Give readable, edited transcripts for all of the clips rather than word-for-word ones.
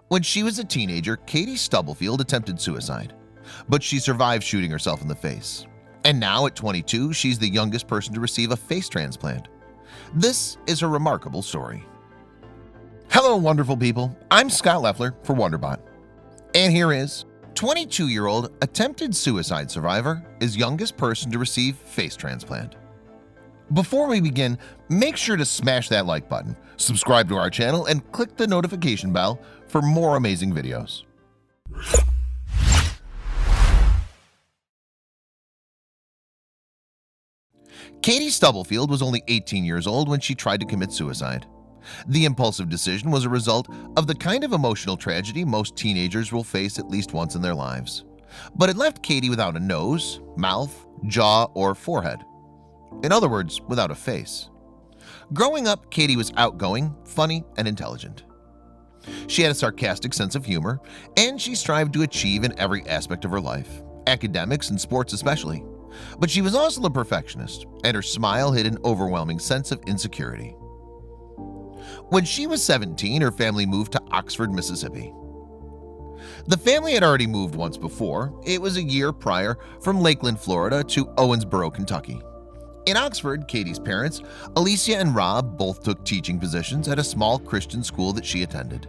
When she was a teenager, Katie Stubblefield attempted suicide, but she survived shooting herself in the face. And now at 22, she's the youngest person to receive a face transplant. This is her remarkable story. Hello, wonderful people. I'm Scott Leffler for WonderBot. And here is 22-year-old attempted suicide survivor is youngest person to receive face transplant. Before we begin, make sure to smash that like button, subscribe to our channel, and click the notification bell for more amazing videos. Katie Stubblefield was only 18 years old when she tried to commit suicide. The impulsive decision was a result of the kind of emotional tragedy most teenagers will face at least once in their lives. But it left Katie without a nose, mouth, jaw, or forehead. In other words, without a face. Growing up, Katie was outgoing, funny, and intelligent. She had a sarcastic sense of humor, and she strived to achieve in every aspect of her life, academics and sports especially. But she was also a perfectionist, and her smile hid an overwhelming sense of insecurity. When she was 17, her family moved to Oxford, Mississippi. The family had already moved once before. It was a year prior from Lakeland, Florida to Owensboro, Kentucky. In Oxford, Katie's parents, Alicia and Rob, both took teaching positions at a small Christian school that she attended.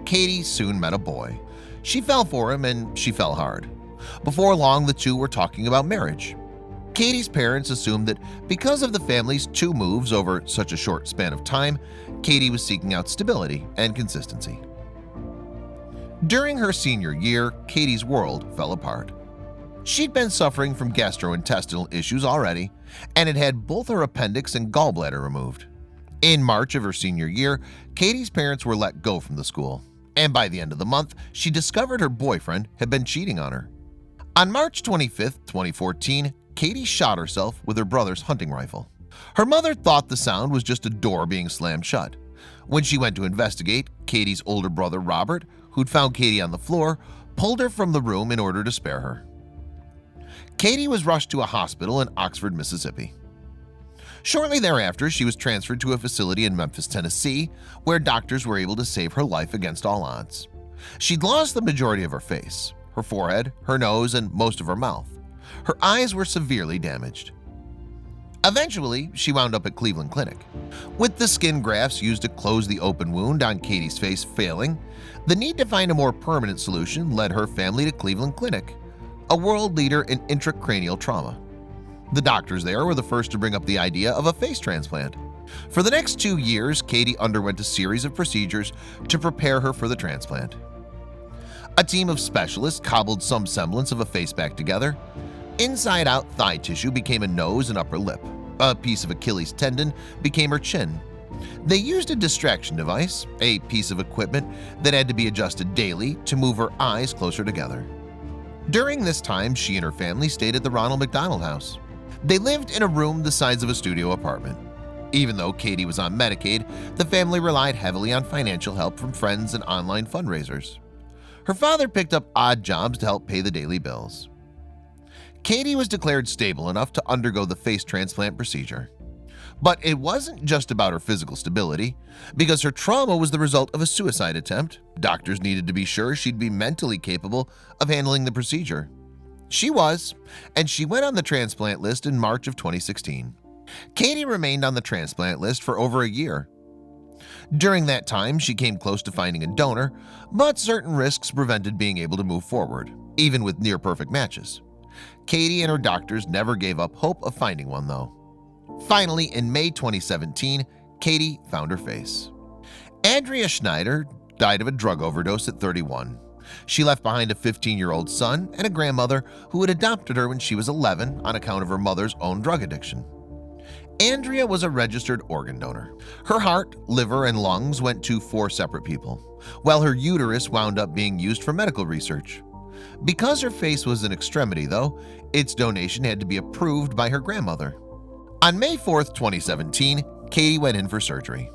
Katie soon met a boy. She fell for him, and she fell hard. Before long, the two were talking about marriage. Katie's parents assumed that because of the family's two moves over such a short span of time, Katie was seeking out stability and consistency. During her senior year, Katie's world fell apart. She'd been suffering from gastrointestinal issues already and had had both her appendix and gallbladder removed. In March of her senior year, Katie's parents were let go from the school, and by the end of the month, she discovered her boyfriend had been cheating on her. On March 25, 2014, Katie shot herself with her brother's hunting rifle. Her mother thought the sound was just a door being slammed shut. When she went to investigate, Katie's older brother Robert, who'd found Katie on the floor, pulled her from the room in order to spare her. Katie was rushed to a hospital in Oxford, Mississippi. Shortly thereafter, she was transferred to a facility in Memphis, Tennessee, where doctors were able to save her life against all odds. She'd lost the majority of her face, her forehead, her nose, and most of her mouth. Her eyes were severely damaged. Eventually, she wound up at Cleveland Clinic. With the skin grafts used to close the open wound on Katie's face failing, the need to find a more permanent solution led her family to Cleveland Clinic, a world leader in intracranial trauma. The doctors there were the first to bring up the idea of a face transplant. For the next 2 years, Katie underwent a series of procedures to prepare her for the transplant. A team of specialists cobbled some semblance of a face back together. Inside-out thigh tissue became a nose and upper lip. A piece of Achilles tendon became her chin. They used a distraction device, a piece of equipment that had to be adjusted daily to move her eyes closer together. During this time, she and her family stayed at the Ronald McDonald House. They lived in a room the size of a studio apartment. Even though Katie was on Medicaid, the family relied heavily on financial help from friends and online fundraisers. Her father picked up odd jobs to help pay the daily bills. Katie was declared stable enough to undergo the face transplant procedure. But it wasn't just about her physical stability. Because her trauma was the result of a suicide attempt, doctors needed to be sure she'd be mentally capable of handling the procedure. She was, and she went on the transplant list in March of 2016. Katie remained on the transplant list for over a year. During that time, she came close to finding a donor, but certain risks prevented being able to move forward, even with near-perfect matches. Katie and her doctors never gave up hope of finding one, though. Finally, in May 2017, Katie found her face. Andrea Schneider died of a drug overdose at 31. She left behind a 15-year-old son and a grandmother who had adopted her when she was 11 on account of her mother's own drug addiction. Andrea was a registered organ donor. Her heart, liver, and lungs went to 4 separate people, while her uterus wound up being used for medical research. Because her face was an extremity, though, its donation had to be approved by her grandmother. On May 4, 2017, Katie went in for surgery.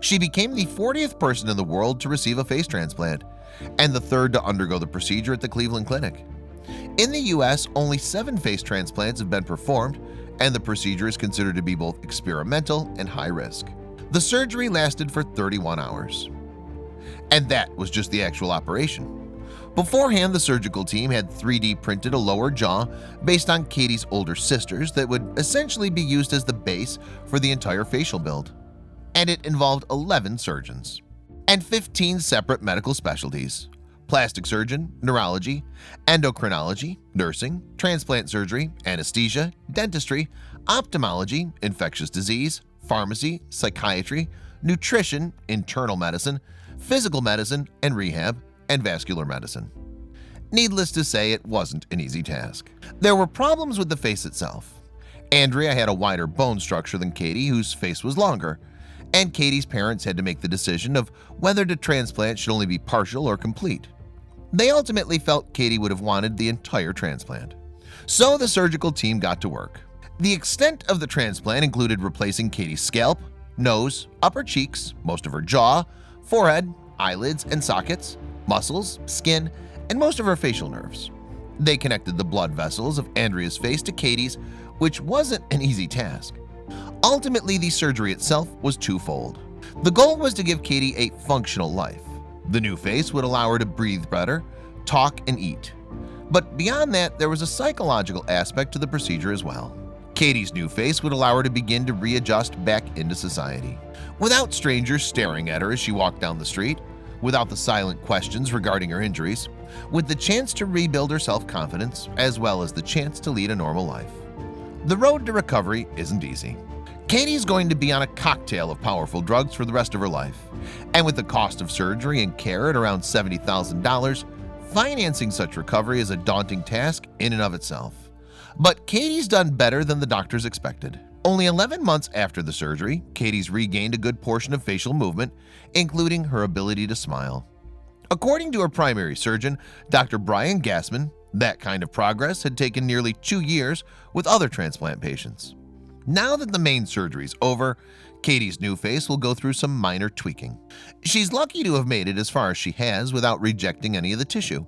She became the 40th person in the world to receive a face transplant and the 3rd to undergo the procedure at the Cleveland Clinic. In the US, only 7 face transplants have been performed, and the procedure is considered to be both experimental and high risk. The surgery lasted for 31 hours. And that was just the actual operation. Beforehand, the surgical team had 3D printed a lower jaw based on Katie's older sisters that would essentially be used as the base for the entire facial build. And it involved 11 surgeons and 15 separate medical specialties: plastic surgeon, neurology, endocrinology, nursing, transplant surgery, anesthesia, dentistry, ophthalmology, infectious disease, pharmacy, psychiatry, nutrition, internal medicine, physical medicine and rehab, and vascular medicine. Needless to say, it wasn't an easy task. There were problems with the face itself. Andrea had a wider bone structure than Katie, whose face was longer, and Katie's parents had to make the decision of whether the transplant should only be partial or complete. They ultimately felt Katie would have wanted the entire transplant. So the surgical team got to work. The extent of the transplant included replacing Katie's scalp, nose, upper cheeks, most of her jaw, forehead, eyelids and sockets, muscles, skin, and most of her facial nerves. They connected the blood vessels of Andrea's face to Katie's, which wasn't an easy task. Ultimately, the surgery itself was twofold. The goal was to give Katie a functional life. The new face would allow her to breathe better, talk, and eat. But beyond that, there was a psychological aspect to the procedure as well. Katie's new face would allow her to begin to readjust back into society. Without strangers staring at her as she walked down the street, without the silent questions regarding her injuries, with the chance to rebuild her self-confidence, as well as the chance to lead a normal life. The road to recovery isn't easy. Katie's going to be on a cocktail of powerful drugs for the rest of her life, and with the cost of surgery and care at around $70,000, financing such recovery is a daunting task in and of itself. But Katie's done better than the doctors expected. Only 11 months after the surgery, Katie's regained a good portion of facial movement, including her ability to smile. According to her primary surgeon, Dr. Brian Gassman, that kind of progress had taken nearly 2 years with other transplant patients. Now that the main surgery is over, Katie's new face will go through some minor tweaking. She's lucky to have made it as far as she has without rejecting any of the tissue.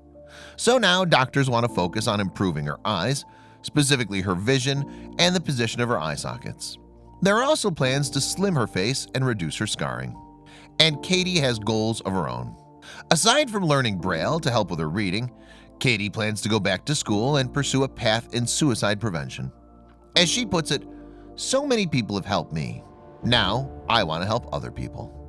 So now doctors want to focus on improving her eyes, specifically her vision and the position of her eye sockets. There are also plans to slim her face and reduce her scarring. And Katie has goals of her own. Aside from learning Braille to help with her reading, Katie plans to go back to school and pursue a path in suicide prevention. As she puts it, "So many people have helped me. Now I want to help other people."